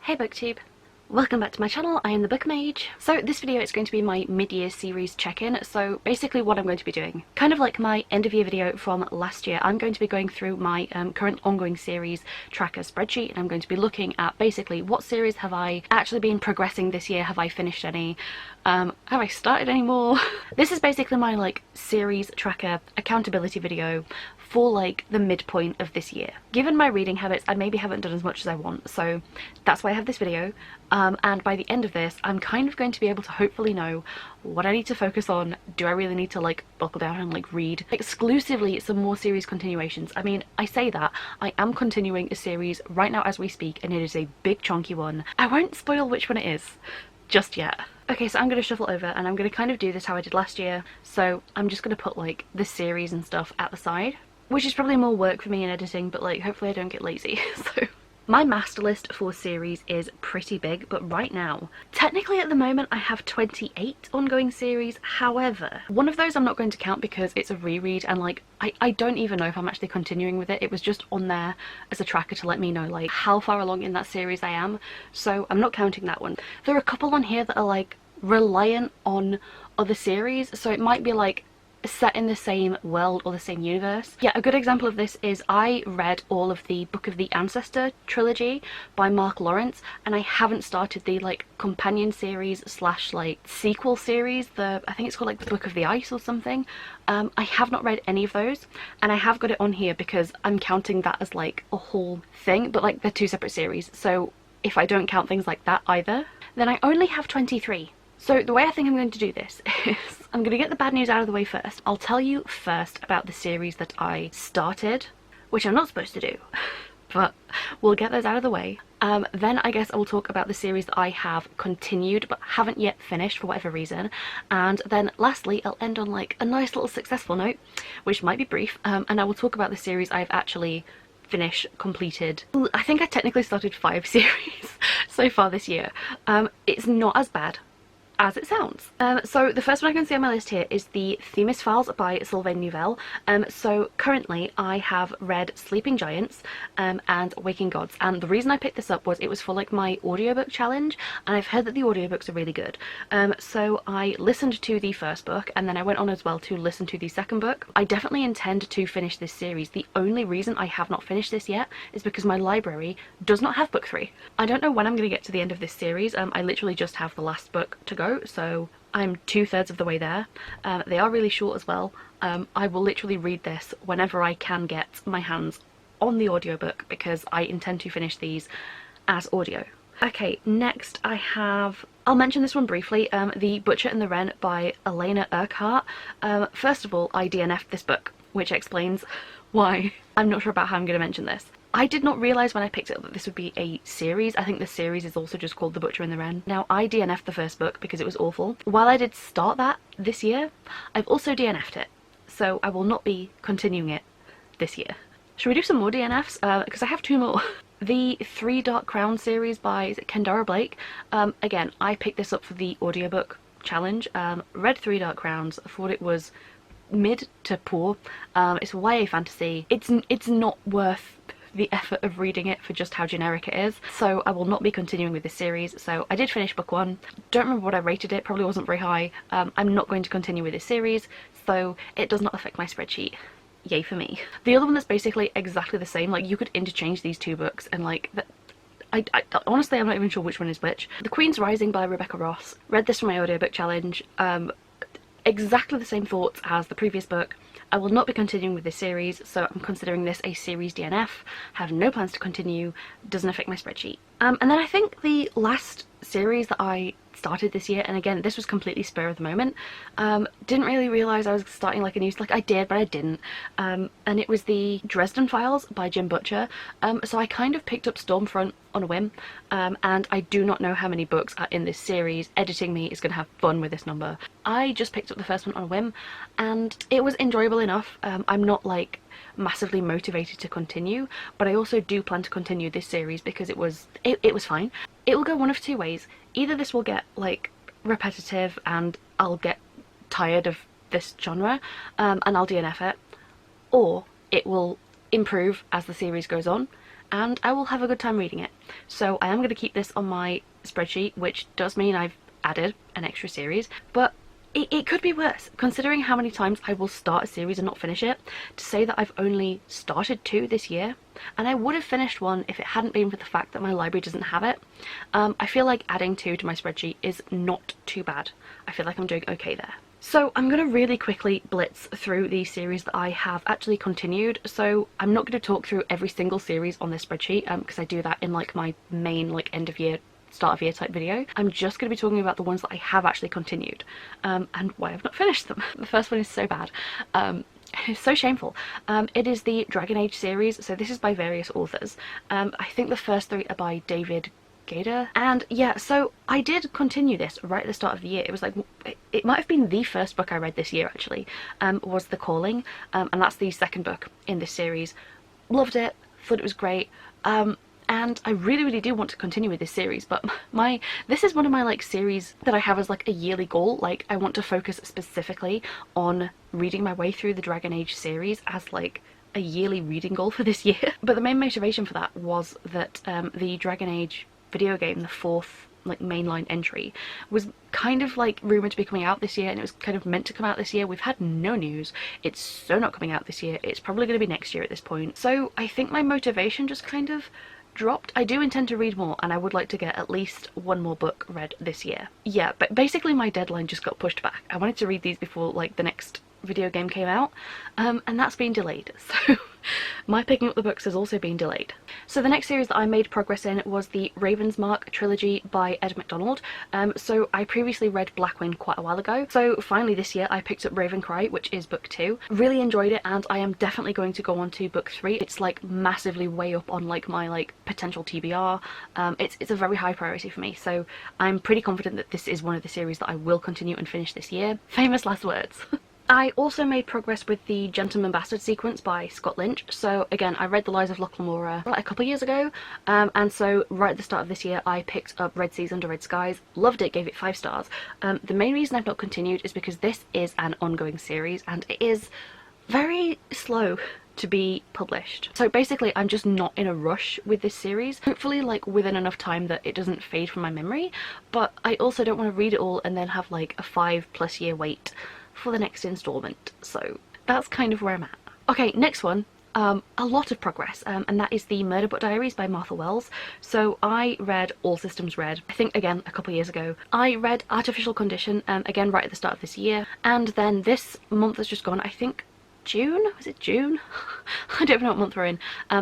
Hey booktube! Welcome back to my channel. I am the Book Mage. So this video is going to be my mid-year series check-in. So basically what I'm going to be doing, kind of like my end-of-year video from last year, I'm going to be going through my current ongoing series tracker spreadsheet, and I'm going to be looking at basically what series have I actually been progressing this year, have I finished any, have I started any more? This is basically my like series tracker accountability video for like the midpoint of this year. Given my reading habits, I maybe haven't done as much as I want, so that's why I have this video. And by the end of this, I'm kind of going to be able to hopefully know what I need to focus on. Do I really need to like buckle down and like read exclusively some more series continuations? I mean, I say that, I am continuing a series right now as we speak, and it is a big chunky one. I won't spoil which one it is just yet. Okay, so I'm going to shuffle over and I'm going to kind of do this how I did last year. So I'm just going to put like the series and stuff at the side, which is probably more work for me in editing, but like hopefully I don't get lazy. So my master list for series is pretty big, but right now, technically at the moment, I have 28 ongoing series. However, one of those I'm not going to count because it's a reread, and like I don't even know if I'm actually continuing with it. It was just on there as a tracker to let me know like how far along in that series I am, so I'm not counting that one. There are a couple on here that are like reliant on other series, so it might be like set in the same world or the same universe. Yeah, a good example of this is I read all of the Book of the Ancestor trilogy by Mark Lawrence, and I haven't started the like companion series slash like sequel series, I think it's called like the Book of the Ice or something. I have not read any of those, and I have got it on here because I'm counting that as like a whole thing, but like they're two separate series, so if I don't count things like that either, then I only have 23. So the way I think I'm going to do this is I'm going to get the bad news out of the way first. I'll tell you first about the series that I started, which I'm not supposed to do, but we'll get those out of the way. Then I guess I will talk about the series that I have continued but haven't yet finished for whatever reason. And then lastly, I'll end on like a nice little successful note, which might be brief, and I will talk about the series I've actually finished, completed. I think I technically started 5 series so far this year. It's not as bad as it sounds. So the first one I can see on my list here is the Themis Files by Sylvain Neuvel. So currently I have read Sleeping Giants and Waking Gods, and the reason I picked this up was it was for like my audiobook challenge, and I've heard that the audiobooks are really good. So I listened to the first book, and then I went on as well to listen to the second book. I definitely intend to finish this series. The only reason I have not finished this yet is because my library does not have book 3. I don't know when I'm going to get to the end of this series. I literally just have the last book to go, so I'm 2/3 of the way there. They are really short as well. I will literally read this whenever I can get my hands on the audiobook because I intend to finish these as audio. Okay, next I'll mention this one briefly, The Butcher and the Wren by Elena Urquhart. First of all, I DNF'd this book, which explains why I'm not sure about how I'm going to mention this. I did not realise when I picked it up that this would be a series. I think the series is also just called The Butcher and the Wren. Now, I DNF'd the first book because it was awful. While I did start that this year, I've also DNF'd it, so I will not be continuing it this year. Should we do some more DNFs? Because I have 2 more. The 3 Dark Crowns series by, is it Kendara Blake? Again, I picked this up for the audiobook challenge. Read 3 Dark Crowns, thought it was mid to poor. It's YA fantasy. It's not worth the effort of reading it for just how generic it is, so I will not be continuing with this series. So I did finish book 1. Don't remember what I rated it, probably wasn't very high. I'm not going to continue with this series, so it does not affect my spreadsheet. Yay for me. The other one that's basically exactly the same, like you could interchange these 2 books, and like honestly I'm not even sure which one is which. The Queen's Rising by Rebecca Ross. Read this for my audiobook challenge. Exactly the same thoughts as the previous book. I will not be continuing with this series, so I'm considering this a series DNF. Have no plans to continue, doesn't affect my spreadsheet. And then I think the last series that I started this year, and again this was completely spur of the moment, didn't really realise I was starting like a new, like I did but I didn't, and it was the Dresden Files by Jim Butcher. So I kind of picked up Stormfront on a whim, and I do not know how many books are in this series. Editing me is going to have fun with this number. I just picked up the first one on a whim and it was enjoyable enough. I'm not like massively motivated to continue, but I also do plan to continue this series because it was fine. It will go one of 2 ways. Either this will get like repetitive and I'll get tired of this genre and I'll DNF it, or it will improve as the series goes on and I will have a good time reading it. So I am going to keep this on my spreadsheet, which does mean I've added an extra series, but it could be worse, considering how many times I will start a series and not finish it. To say that I've only started 2 this year, and I would have finished 1 if it hadn't been for the fact that my library doesn't have it. I feel like adding 2 to my spreadsheet is not too bad. I feel like I'm doing okay there. So I'm going to really quickly blitz through the series that I have actually continued. So I'm not going to talk through every single series on this spreadsheet, because I do that in like my main like end of year, start of year type video. I'm just going to be talking about the ones that I have actually continued, and why I've not finished them. The first one is so bad. It's so shameful. It is the Dragon Age series, so this is by various authors. I think the first 3 are by David Gader, and yeah, so I did continue this right at the start of the year. It was like, it might have been the first book I read this year actually, was The Calling, and that's the second book in this series. Loved it, thought it was great, and I really do want to continue with this series, but this is one of my like series that I have as like a yearly goal. Like, I want to focus specifically on reading my way through the Dragon Age series as like a yearly reading goal for this year. But the main motivation for that was that the Dragon Age video game, the 4th like mainline entry, was kind of like rumoured to be coming out this year, and it was kind of meant to come out this year. We've had no news. It's so not coming out this year. It's probably going to be next year at this point. So I think my motivation just kind of dropped. I do intend to read more, and I would like to get at least 1 more book read this year. Yeah, but basically my deadline just got pushed back. I wanted to read these before like the next video game came out, and that's been delayed, so my picking up the books has also been delayed. So the next series that I made progress in was the Ravensmark trilogy by Ed MacDonald. So I previously read Blackwind quite a while ago, so finally this year I picked up Ravencry, which is book 2. Really enjoyed it, and I am definitely going to go on to book 3. It's like massively way up on like my like potential TBR. It's a very high priority for me, so I'm pretty confident that this is one of the series that I will continue and finish this year. Famous last words. I also made progress with the Gentleman Bastard sequence by Scott Lynch. So again, I read The Lies of Locke Lamora a couple of years ago, and so right at the start of this year I picked up Red Seas Under Red Skies, loved it, gave it 5 stars. The main reason I've not continued is because this is an ongoing series and it is very slow to be published. So basically I'm just not in a rush with this series, hopefully like within enough time that it doesn't fade from my memory, but I also don't want to read it all and then have like a 5+ year wait for the next installment. So that's kind of where I'm at. Okay, next one. A lot of progress, and that is the Murder Book Diaries by Martha Wells. So I read All Systems Red, I think again a couple of years ago. I read Artificial Condition, again right at the start of this year, and then this month has just gone, I think June? Was it June? I don't know what month we're in.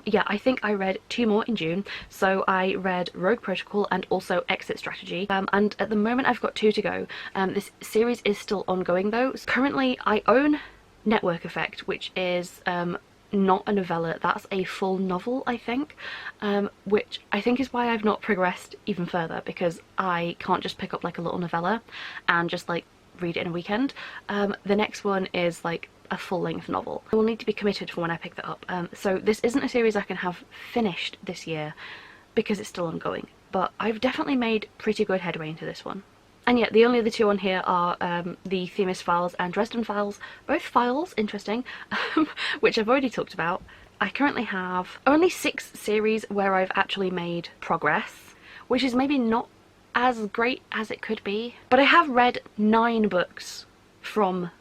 Yeah, I think I read 2 more in June. So I read Rogue Protocol and also Exit Strategy. And at the moment I've got 2 to go. This series is still ongoing though. Currently I own Network Effect, which is not a novella, that's a full novel I think, which I think is why I've not progressed even further, because I can't just pick up like a little novella and just like read it in a weekend. The next one is like a full-length novel. I will need to be committed for when I pick that up. So this isn't a series I can have finished this year because it's still ongoing, but I've definitely made pretty good headway into this one. And yeah, the only other 2 on here are the Themis Files and Dresden Files. Both files, interesting, which I've already talked about. I currently have only 6 series where I've actually made progress, which is maybe not as great as it could be, but I have read 9 books from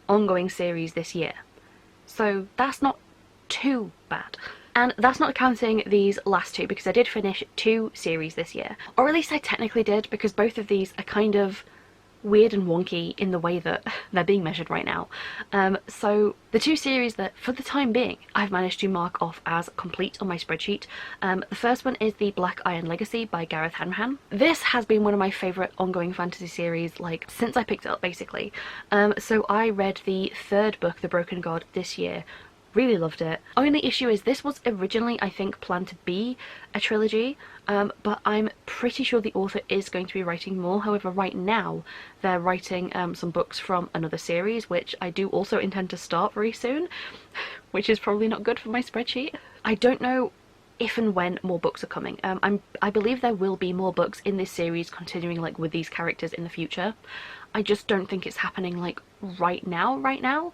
ongoing series this year, so that's not too bad. And that's not counting these last 2, because I did finish 2 series this year, or at least I technically did, because both of these are kind of weird and wonky in the way that they're being measured right now. So the 2 series that for the time being I've managed to mark off as complete on my spreadsheet. The first one is the Black Iron Legacy by Gareth Hanrahan. This has been one of my favourite ongoing fantasy series like since I picked it up basically. So I read the 3rd book, The Broken God, this year. Really loved it. Only issue is this was originally I think planned to be a trilogy, but I'm pretty sure the author is going to be writing more. However, right now they're writing some books from another series, which I do also intend to start very soon, which is probably not good for my spreadsheet. I don't know if and when more books are coming. I believe there will be more books in this series continuing like with these characters in the future. I just don't think it's happening like right now.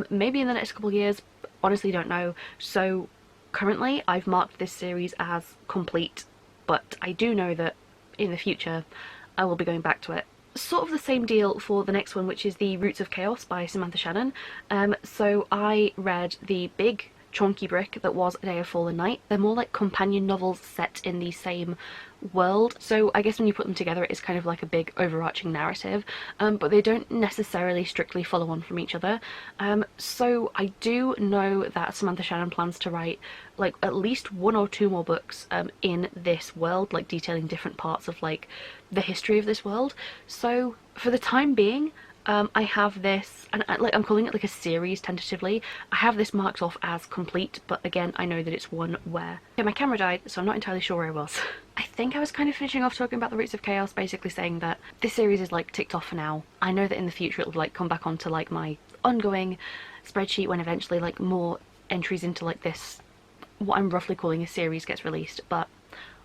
Maybe in the next couple of years, honestly don't know. So currently I've marked this series as complete, but I do know that in the future I will be going back to it. Sort of the same deal for the next one, which is the Roots of Chaos by Samantha Shannon. So I read the big chunky brick that was A Day of Fallen Night. They're more like companion novels set in the same world, so I guess when you put them together it's kind of like a big overarching narrative, but they don't necessarily strictly follow on from each other. So I do know that Samantha Shannon plans to write like at least 1 or 2 more books in this world, like detailing different parts of like the history of this world. So for the time being, I have this, and I'm calling it like a series tentatively. I have this marked off as complete, but again, I know that it's one where... Okay, my camera died, so I'm not entirely sure where I was. I think I was kind of finishing off talking about the Roots of Chaos, basically saying that this series is like ticked off for now. I know that in the future it'll like come back onto like my ongoing spreadsheet when eventually like more entries into like this, what I'm roughly calling a series, gets released, but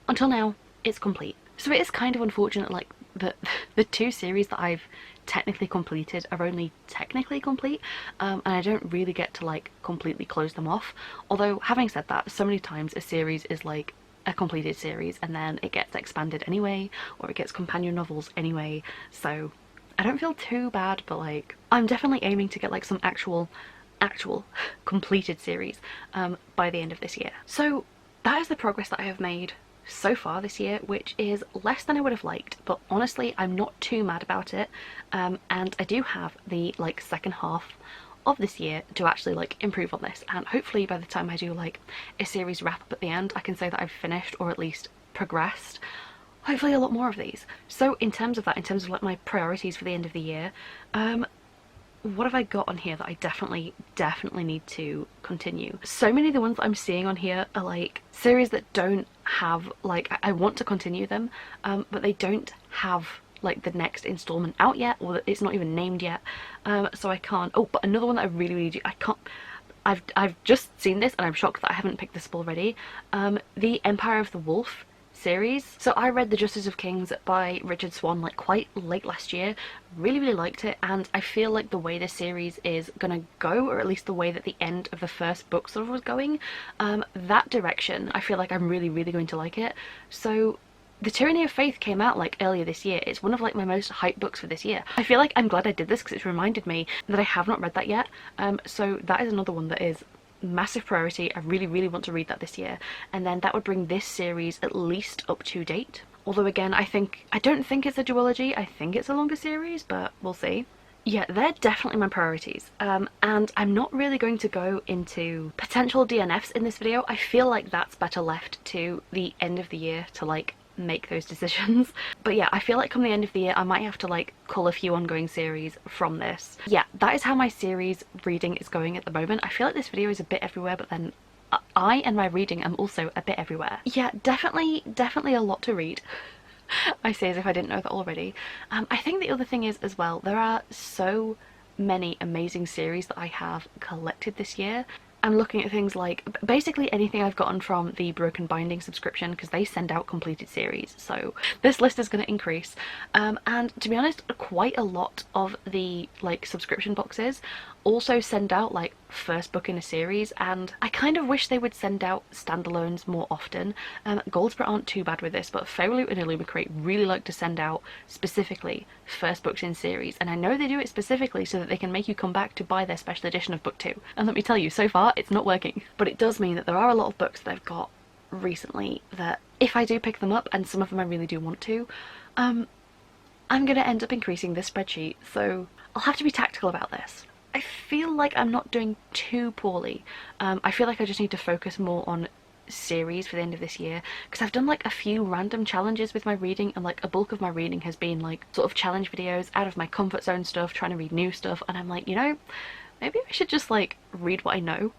until now, it's complete. So it is kind of unfortunate like that the 2 series that I've technically completed are only technically complete, and I don't really get to like completely close them off. Although having said that, so many times a series is like a completed series and then it gets expanded anyway, or it gets companion novels anyway, so I don't feel too bad, but like I'm definitely aiming to get like some actual completed series by the end of this year. So that is the progress that I have made so far this year, which is less than I would have liked, but honestly I'm not too mad about it, and I do have the like second half of this year to actually like improve on this, and hopefully by the time I do like a series wrap up at the end I can say that I've finished or at least progressed hopefully a lot more of these. So in terms of that, in terms of like my priorities for the end of the year, what have I got on here that I definitely need to continue? So many of the ones that I'm seeing on here are like series that don't have like, I want to continue them, but they don't have like the next installment out yet, or it's not even named yet, so I can't. Oh, but another one that I really do, I can't, I've just seen this and I'm shocked that I haven't picked this up already. The Empire of the Wolf series. So I read The Justice of Kings by Richard Swan like quite late last year, really liked it, and I feel like the way this series is gonna go, or at least the way that the end of the first book sort of was going, that direction, I feel like I'm really going to like it. So The Tyranny of Faith came out like earlier this year. It's one of like my most hyped books for this year. I feel like I'm glad I did this because it's reminded me that I have not read that yet, so that is another one that is massive priority. I really want to read that this year, and then that would bring this series at least up to date. Although again, I don't think it's a duology, I think it's a longer series, but we'll see. Yeah, they're definitely my priorities, and I'm not really going to go into potential DNFs in this video. I feel like that's better left to the end of the year to like make those decisions. But yeah, I feel like come the end of the year I might have to like cull a few ongoing series from this. Yeah, that is how my series reading is going at the moment. I feel like this video is a bit everywhere, but then I and my reading am also a bit everywhere. Yeah, definitely a lot to read. I say as if I didn't know that already. I think the other thing is as well, there are so many amazing series that I have collected this year. I'm looking at things like basically anything I've gotten from the Broken Binding subscription, because they send out completed series, so this list is going to increase, and to be honest, quite a lot of the like subscription boxes also send out like first book in a series, and I kind of wish they would send out standalones more often. Goldsboro aren't too bad with this, but Fairyloot and Illumicrate really like to send out specifically first books in series, and I know they do it specifically so that they can make you come back to buy their special edition of book 2, and let me tell you, so far it's not working. But it does mean that there are a lot of books that I've got recently that if I do pick them up, and some of them I really do want to, I'm gonna end up increasing this spreadsheet, so I'll have to be tactical about this. I feel like I'm not doing too poorly. I feel like I just need to focus more on series for the end of this year, because I've done like a few random challenges with my reading, and like a bulk of my reading has been like sort of challenge videos, out of my comfort zone stuff, trying to read new stuff, and I'm like, you know, maybe I should just like read what I know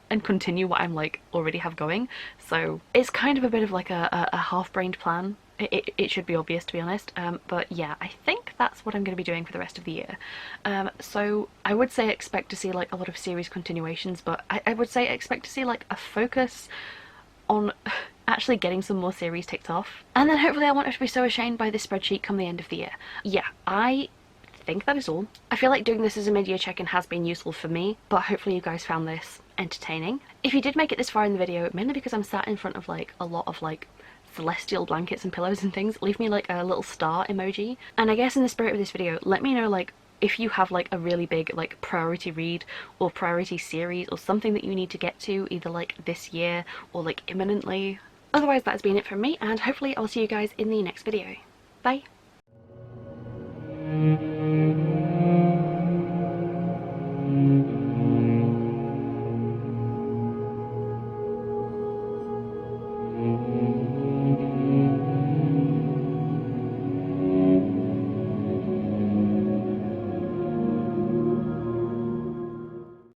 and continue what I'm like already have going. So it's kind of a bit of like a half-brained plan. It should be obvious, to be honest, but yeah, I think that's what I'm going to be doing for the rest of the year. So I would say expect to see like a lot of series continuations, but I would say expect to see like a focus on actually getting some more series ticked off, and then hopefully I won't have to be so ashamed by this spreadsheet come the end of the year. Yeah, I think that is all. I feel like doing this as a mid-year check-in has been useful for me, but hopefully you guys found this entertaining. If you did make it this far in the video, mainly because I'm sat in front of like a lot of like celestial blankets and pillows and things, leave me like a little star emoji. And I guess in the spirit of this video, let me know like if you have like a really big like priority read or priority series or something that you need to get to either like this year or like imminently. Otherwise, that's been it from me, and hopefully I'll see you guys in the next video. Bye!